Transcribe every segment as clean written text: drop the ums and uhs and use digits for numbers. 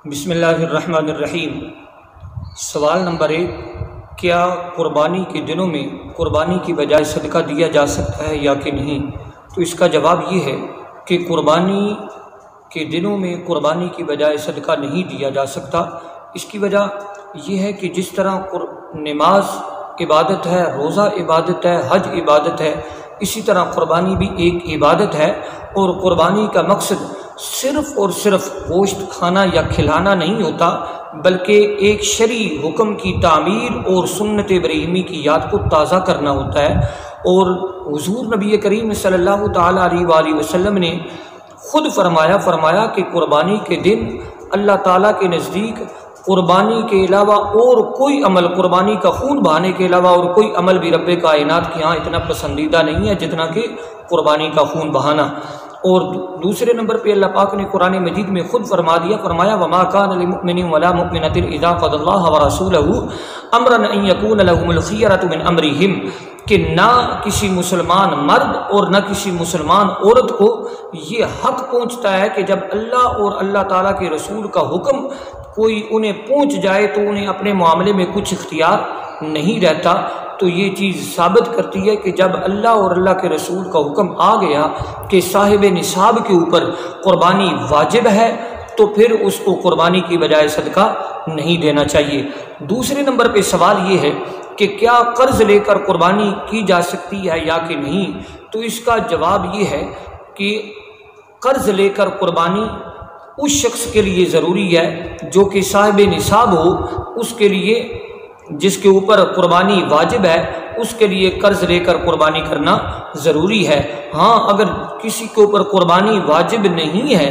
بسم اللہ الرحمن الرحیم۔ سوال نمبر 1، کیا قربانی کے دنوں میں قربانی کی بجائے صدقہ دیا جا سکتا ہے یا کہ نہیں؟ تو اس کا جواب یہ ہے کہ قربانی کے دنوں میں قربانی کی بجائے صدقہ نہیں دیا جا سکتا۔ اس کی وجہ یہ ہے کہ جس طرح نماز عبادت ہے، روزہ عبادت ہے، حج عبادت ہے، اسی طرح قربانی بھی ایک عبادت ہے، اور قربانی کا مقصد صرف اور صرف گوشت کھانا یا کھلانا نہیں ہوتا، بلکہ ایک شرعی حکم کی تعمیر اور سنت ابراہیمی کی یاد کو تازہ کرنا ہوتا ہے۔ اور حضور نبی کریم صلی اللہ تعالیٰ علیہ وآلہ وسلم نے خود فرمایا کہ قربانی کے دن اللہ تعالیٰ کے نزدیک قربانی کے علاوہ اور کوئی عمل، قربانی کا خون بہانے کے علاوہ اور کوئی عمل بھی رب کائنات کے ہاں اتنا پسندیدہ نہیں ہے جتنا کہ قربانی کا خون بہانا۔ اور دوسرے نمبر پہ اللہ پاک نے قرآن مجید میں خود فرمایا وما كان لمؤمن ولا مؤمنة اذا قضى الله ورسوله امرا ان يكون لهم الخيرة من امرهم، کہ نہ کسی مسلمان مرد اور نہ کسی مسلمان عورت کو یہ حق پہنچتا ہے کہ جب اللہ اور اللہ تعالیٰ کے رسول کا حکم کوئی انہیں پہنچ جائے تو انہیں اپنے معاملے میں کچھ اختیار نہیں رہتا۔ تو یہ چیز ثابت کرتی ہے کہ جب اللہ اور اللہ کے رسول کا حکم آ گیا کہ صاحب نصاب کے اوپر قربانی واجب ہے، تو پھر اس کو قربانی کی بجائے صدقہ نہیں دینا چاہیے۔ دوسرے نمبر پہ سوال یہ ہے کہ کیا قرض لے کر قربانی کی جا سکتی ہے یا کہ نہیں؟ تو اس کا جواب یہ ہے کہ قرض لے کر قربانی اس شخص کے لیے ضروری ہے جو کہ صاحب نصاب ہو، اس کے لیے جس کے اوپر قربانی واجب ہے، اس کے لیے قرض لے کر قربانی کرنا ضروری ہے۔ ہاں، اگر کسی کے اوپر قربانی واجب نہیں ہے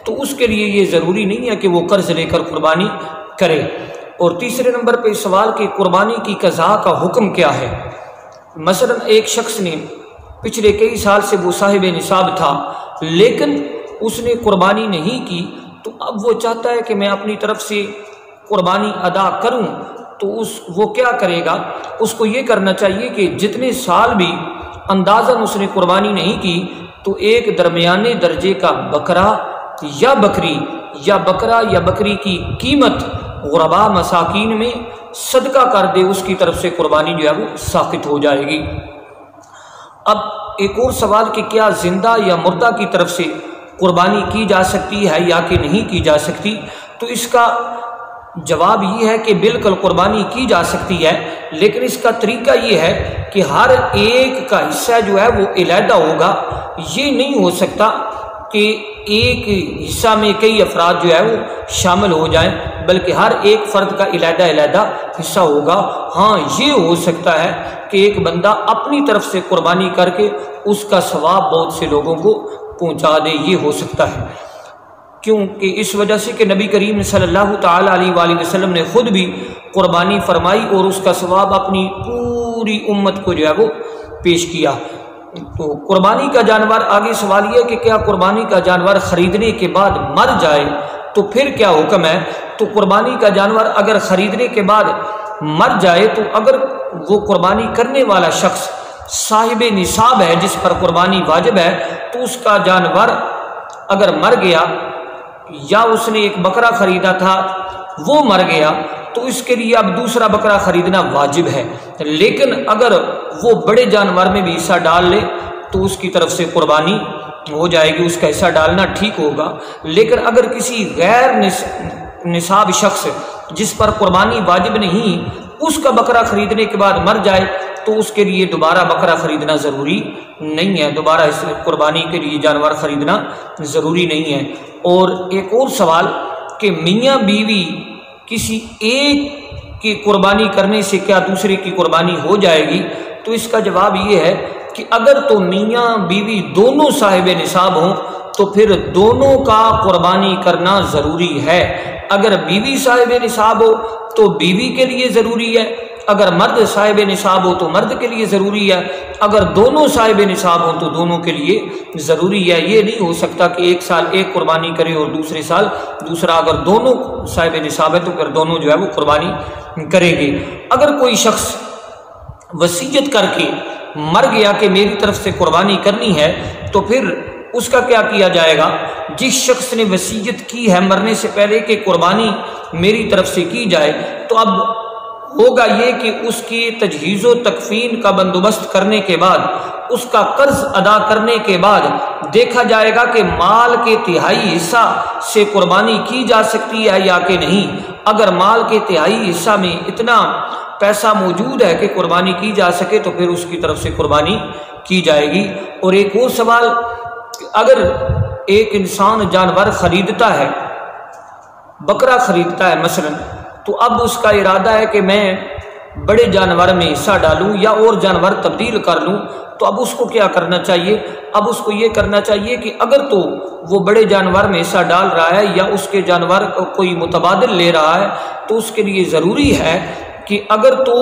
تو اس کے لیے یہ ضروری نہیں ہے کہ وہ قرض لے کر قربانی کرے۔ اور تیسرے نمبر پہ سوال کہ قربانی کی قضاء کا حکم کیا ہے؟ مثلا ایک شخص نے پچھلے کئی سال سے وہ صاحب نصاب تھا لیکن اس نے قربانی نہیں کی، تو اب وہ چاہتا ہے کہ میں اپنی طرف سے قربانی ادا کروں، تو وہ کیا کرے گا؟ اس کو یہ کرنا چاہیے کہ جتنے سال بھی اندازاً اس نے قربانی نہیں کی تو ایک درمیانے درجے کا بکرا یا بکری یا بکرا یا بکری کی قیمت غرباء مساکین میں صدقہ کر دے، اس کی طرف سے قربانی جو ہے وہ ساقط ہو جائے گی۔ اب ایک اور سوال کہ کیا زندہ یا مردہ کی طرف سے قربانی کی جا سکتی ہے یا کہ نہیں کی جا سکتی؟ تو اس کا جواب یہ ہے کہ بالکل قربانی کی جا سکتی ہے، لیکن اس کا طریقہ یہ ہے کہ ہر ایک کا حصہ جو ہے وہ علیحدہ ہوگا۔ یہ نہیں ہو سکتا کہ ایک حصہ میں کئی افراد جو ہے وہ شامل ہو جائیں، بلکہ ہر ایک فرد کا علیحدہ حصہ ہوگا۔ ہاں، یہ ہو سکتا ہے کہ ایک بندہ اپنی طرف سے قربانی کر کے اس کا ثواب بہت سے لوگوں کو پہنچا دے، یہ ہو سکتا ہے، کیونکہ اس وجہ سے کہ نبی کریم صلی اللہ تعالیٰ علیہ وآلہ وسلم نے خود بھی قربانی فرمائی اور اس کا ثواب اپنی پوری امت کو جو ہے وہ پیش کیا۔ تو قربانی کا جانور، آگے سوال یہ ہے کہ کیا قربانی کا جانور خریدنے کے بعد مر جائے تو پھر کیا حکم ہے؟ تو قربانی کا جانور اگر خریدنے کے بعد مر جائے تو اگر وہ قربانی کرنے والا شخص صاحب نصاب ہے جس پر قربانی واجب ہے، تو اس کا جانور اگر مر گیا یا اس نے ایک بکرا خریدا تھا وہ مر گیا تو اس کے لیے اب دوسرا بکرا خریدنا واجب ہے، لیکن اگر وہ بڑے جانور میں بھی حصہ ڈال لے تو اس کی طرف سے قربانی ہو جائے گی، اس کا حصہ ڈالنا ٹھیک ہوگا۔ لیکن اگر کسی غیر نصاب شخص جس پر قربانی واجب نہیں اس کا بکرا خریدنے کے بعد مر جائے تو اس کے لیے دوبارہ بکرا خریدنا ضروری نہیں ہے، دوبارہ اس قربانی کے لیے جانور خریدنا ضروری نہیں ہے۔ اور ایک اور سوال کہ میاں بیوی کسی ایک کی قربانی کرنے سے کیا دوسرے کی قربانی ہو جائے گی؟ تو اس کا جواب یہ ہے کہ اگر تو میاں بیوی دونوں صاحب نصاب ہوں تو پھر دونوں کا قربانی کرنا ضروری ہے۔ اگر بیوی صاحب نصاب ہو تو بیوی کے لیے ضروری ہے، اگر مرد صاحب نصاب ہو تو مرد کے لیے ضروری ہے، اگر دونوں صاحب نصاب ہوں تو دونوں کے لیے ضروری ہے۔ یہ نہیں ہو سکتا کہ ایک سال ایک قربانی کرے اور دوسرے سال دوسرا، اگر دونوں صاحب نصاب ہے تو پھر دونوں جو ہے وہ قربانی کرے گے۔ اگر کوئی شخص وصیت کر کے مر گیا کہ میری طرف سے قربانی کرنی ہے تو پھر اس کا کیا کیا جائے گا؟ جس شخص نے وصیت کی ہے مرنے سے پہلے کہ قربانی میری طرف سے کی جائے، تو اب ہوگا یہ کہ اس کی تجہیز و تکفین کا بندوبست کرنے کے بعد، اس کا قرض ادا کرنے کے بعد دیکھا جائے گا کہ مال کے تہائی حصہ سے قربانی کی جا سکتی ہے یا کہ نہیں۔ اگر مال کے تہائی حصہ میں اتنا پیسہ موجود ہے کہ قربانی کی جا سکے تو پھر اس کی طرف سے قربانی کی جائے گی۔ اور ایک اور سوال، اگر ایک انسان جانور خریدتا ہے، بکرا خریدتا ہے مثلا، تو اب اس کا ارادہ ہے کہ میں بڑے جانور میں حصہ ڈالوں یا اور جانور تبدیل کر لوں، تو اب اس کو کیا کرنا چاہیے؟ اب اس کو یہ کرنا چاہیے کہ اگر تو وہ بڑے جانور میں حصہ ڈال رہا ہے یا اس کے جانور کوئی متبادل لے رہا ہے، تو اس کے لیے ضروری ہے کہ اگر تو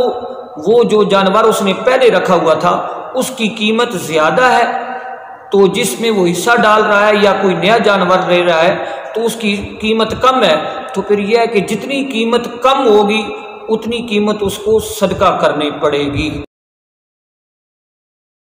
وہ جو جانور اس نے پہلے رکھا ہوا تھا اس کی قیمت زیادہ ہے، تو جس میں وہ حصہ ڈال رہا ہے یا کوئی نیا جانور لے رہا ہے تو اس کی قیمت کم ہے، تو پھر یہ ہے کہ جتنی قیمت کم ہوگی اتنی قیمت اس کو صدقہ کرنی پڑے گی۔